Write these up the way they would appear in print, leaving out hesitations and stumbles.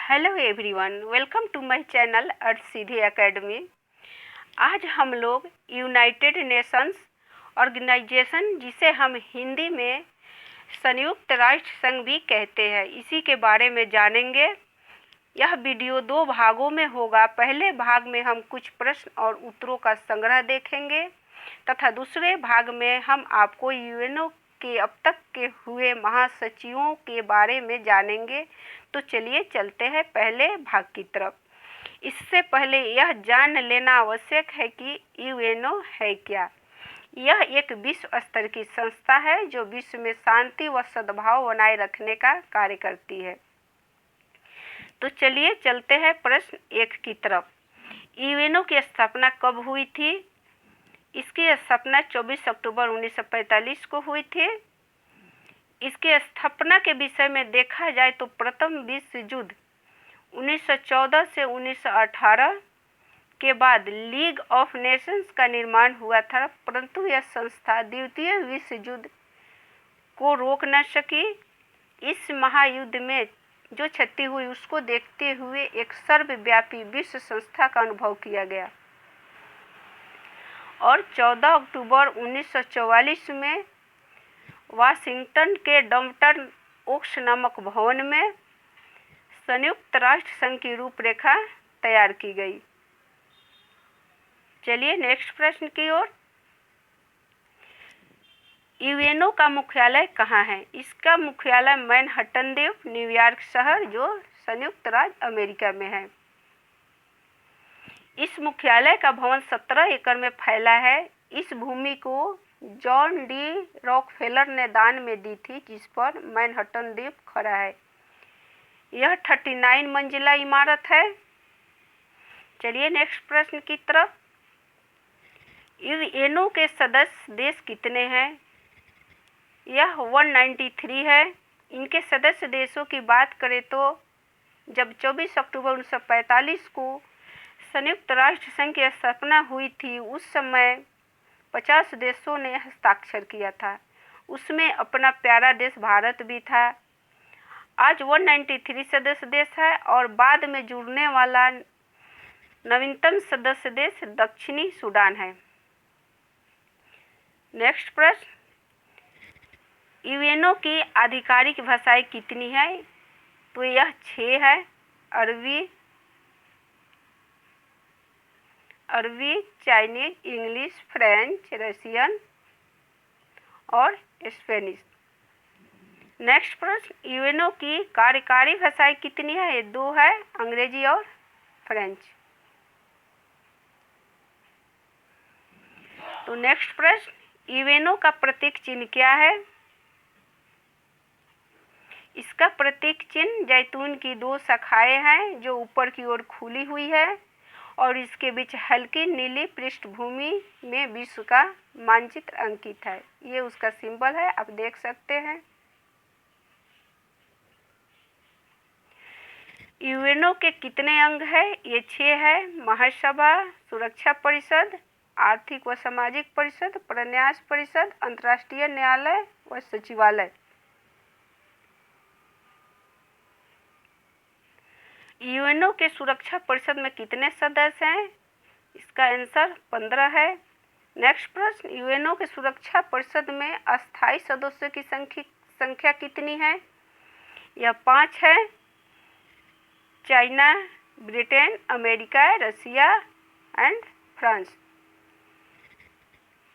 Hello everyone, welcome to my channel Arth Siddhi academy. आज हम लोग यूनाइटेड नेशंस ऑर्गेनाइजेशन, जिसे हम हिंदी में संयुक्त राष्ट्र संघ भी कहते हैं, इसी के बारे में जानेंगे। यह वीडियो दो भागों में होगा। पहले भाग में हम कुछ प्रश्न और उत्तरों का संग्रह देखेंगे तथा दूसरे भाग में हम आपको यूएनओ के अब तक के हुए महासचिवों के बारे में जानेंगे। तो चलिए चलते हैं पहले भाग की तरफ। इससे पहले यह जान लेना आवश्यक है कि यूएनओ है क्या। यह एक विश्व स्तर की संस्था है जो विश्व में शांति व सद्भाव बनाए रखने का कार्य करती है। तो चलिए चलते हैं प्रश्न 1 की तरफ। यूएनओ की स्थापना कब हुई थी? इसकी स्थापना 24 अक्टूबर 1945 को हुई थी। इसकी स्थापना के विषय में देखा जाए तो प्रथम विश्व युद्ध 1914 से 1918 के बाद लीग ऑफ नेशंस का निर्माण हुआ था, परंतु यह संस्था द्वितीय विश्व युद्ध को रोक न सकी। इस महायुद्ध में जो क्षति हुई उसको देखते हुए एक सर्वव्यापी विश्व संस्था का अनुभव किया गया और 14 अक्टूबर 1944 में वाशिंगटन के डम्पटन ओक्स नामक भवन में संयुक्त राष्ट्र संघ की रूपरेखा तैयार की गई। चलिए नेक्स्ट प्रश्न की ओर। यूएनओ का मुख्यालय कहाँ है? इसका मुख्यालय मैनहट्टन द्वीप, न्यूयॉर्क शहर, जो संयुक्त राज्य अमेरिका में है। इस मुख्यालय का भवन 17 एकड़ में फैला है। इस भूमि को जॉन डी रॉकफेलर ने दान में दी थी, जिस पर मैनहट्टन द्वीप खड़ा है। यह 39 मंजिला इमारत है। चलिए नेक्स्ट प्रश्न की तरफ। यूएनओ के सदस्य देश कितने हैं? यह 193 है। इनके सदस्य देशों की बात करें तो जब 24 अक्टूबर 1945 को संयुक्त राष्ट्र संघ की स्थापना हुई थी, उस समय 50 देशों ने हस्ताक्षर किया था। उसमें अपना प्यारा देश भारत भी था। आज 193 सदस्य देश है और बाद में जुड़ने वाला नवीनतम सदस्य देश दक्षिणी सूडान है। नेक्स्ट प्रश्न। यूएनओ की आधिकारिक भाषाएं कितनी है? तो यह 6 है। अरबी, चाइनीज, इंग्लिश, फ्रेंच, रशियन और स्पेनिश। नेक्स्ट प्रश्न। यूएनओ की कार्यकारी भाषाएं कितनी है? ये 2 है, अंग्रेजी और फ्रेंच। तो नेक्स्ट प्रश्न। यूएनओ का प्रतीक चिन्ह क्या है? इसका प्रतीक चिन्ह जैतून की 2 शाखाएं हैं जो ऊपर की ओर खुली हुई है और इसके बीच हल्की नीली पृष्ठभूमि में विश्व का मानचित्र अंकित है। ये उसका सिंबल है, आप देख सकते हैं। यूएनओ के कितने अंग हैं? ये 6 है। महासभा, सुरक्षा परिषद, आर्थिक व सामाजिक परिषद, प्रन्यास परिषद, अंतर्राष्ट्रीय न्यायालय व सचिवालय। यूएनओ के सुरक्षा परिषद में कितने सदस्य हैं? इसका आंसर 15 है। नेक्स्ट प्रश्न। यूएनओ के सुरक्षा परिषद में अस्थायी सदस्यों की संख्या कितनी है? यह 5 है। China, Britain, America, Russia and France.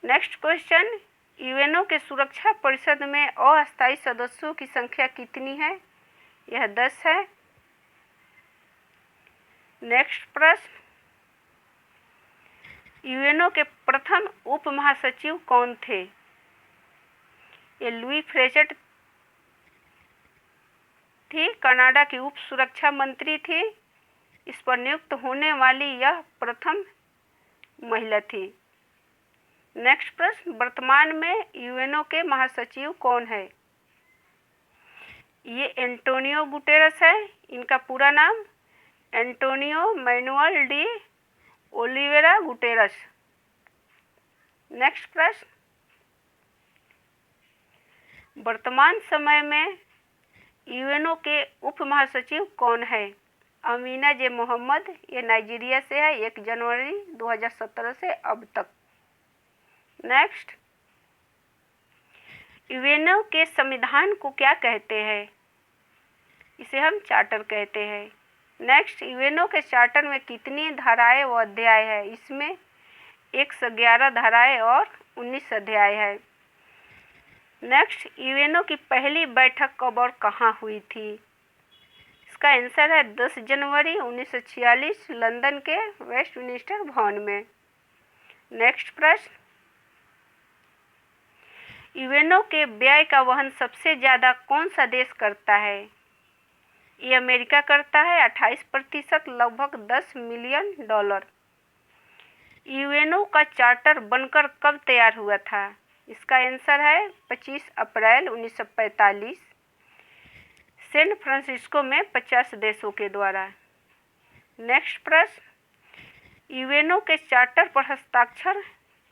Next question. UNO के सुरक्षा परिषद में अस्थायी सदस्यों की संख्या कितनी है? यह 10 है। नेक्स्ट प्रश्न। यूएनओ के प्रथम उप महासचिव कौन थे? ये लुई फ्रेजर थी, कनाडा की उप सुरक्षा मंत्री थी। इस पर नियुक्त होने वाली यह प्रथम महिला थी। नेक्स्ट प्रश्न। वर्तमान में यूएनओ के महासचिव कौन है? ये एंटोनियो गुटेरस है। इनका पूरा नाम Antonio manual de Oliveira Guterres. Next प्रश्न। वर्तमान समय में यूएनओ के उप महासचिव कौन है? अमीना जे मोहम्मद, ये नाइजीरिया से है, 1 जनवरी 2017 से अब तक। नेक्स्ट, यूएनओ के संविधान को क्या कहते हैं? इसे हम चार्टर कहते हैं। नेक्स्ट, यूएनओ के चार्टर में कितनी धाराएं व अध्याय है? इसमें 111 धाराएं और 19 अध्याय है। नेक्स्ट, यूएनओ की पहली बैठक कब और कहाँ हुई थी? इसका आंसर है 10 जनवरी 1946 लंदन के वेस्टमिनिस्टर भवन में। नेक्स्ट प्रश्न, यूएनओ के व्यय का वहन सबसे ज़्यादा कौन सा देश करता है? ये अमेरिका करता है 28%, लगभग $10 मिलियन। यूएनओ का चार्टर बनकर कब तैयार हुआ था? इसका आंसर है 25 अप्रैल 1945 सैन फ्रांसिस्को में 50 देशों के द्वारा। नेक्स्ट प्रश्न, यूएनओ के चार्टर पर हस्ताक्षर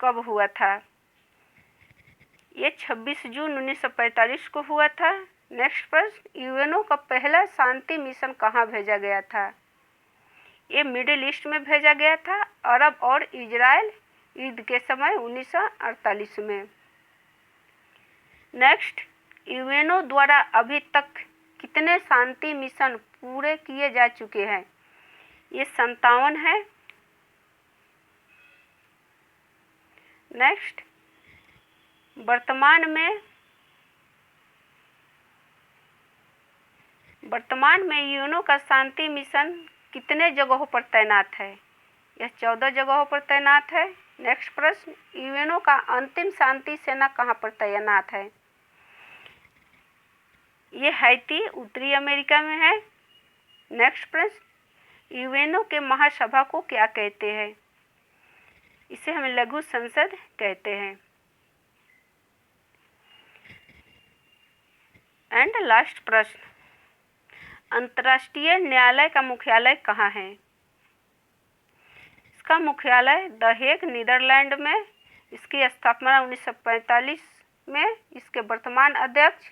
कब हुआ था? ये 26 जून 1945 को हुआ था। नेक्स्ट प्रश्न, यूएनओ का पहला शांति मिशन कहाँ भेजा गया था? ये मिडिल ईस्ट में भेजा गया था, अरब और इजराइल युद्ध के समय 1948 में। नेक्स्ट, यूएनओ द्वारा अभी तक कितने शांति मिशन पूरे किए जा चुके हैं? ये 57 है। नेक्स्ट, वर्तमान में यूएनओ का शांति मिशन कितने जगहों पर तैनात है? यह 14 जगहों पर तैनात है। नेक्स्ट प्रश्न, यूएनओ का अंतिम शांति सेना कहाँ पर तैनात है? ये हैती, उत्तरी अमेरिका में है। नेक्स्ट प्रश्न, यूएनओ के महासभा को क्या कहते हैं? इसे हम लघु संसद कहते हैं। एंड लास्ट प्रश्न, अंतर्राष्ट्रीय न्यायालय का मुख्यालय कहाँ है? इसका मुख्यालय द हेग, नीदरलैंड में। इसकी स्थापना 1945 में। इसके वर्तमान अध्यक्ष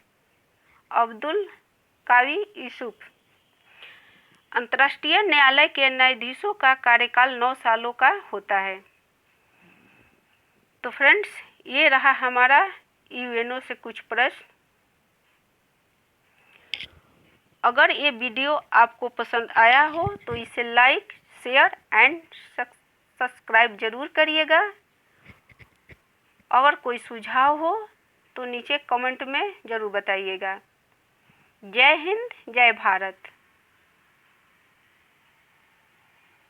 अब्दुल कावी यूसुफ। अंतर्राष्ट्रीय न्यायालय के न्यायाधीशों का कार्यकाल 9 सालों का होता है। तो फ्रेंड्स, ये रहा हमारा यूएनओ से कुछ प्रश्न। अगर ये वीडियो आपको पसंद आया हो तो इसे लाइक, शेयर एंड सब्सक्राइब जरूर करिएगा। अगर कोई सुझाव हो तो नीचे कमेंट में ज़रूर बताइएगा। जय हिंद, जय भारत।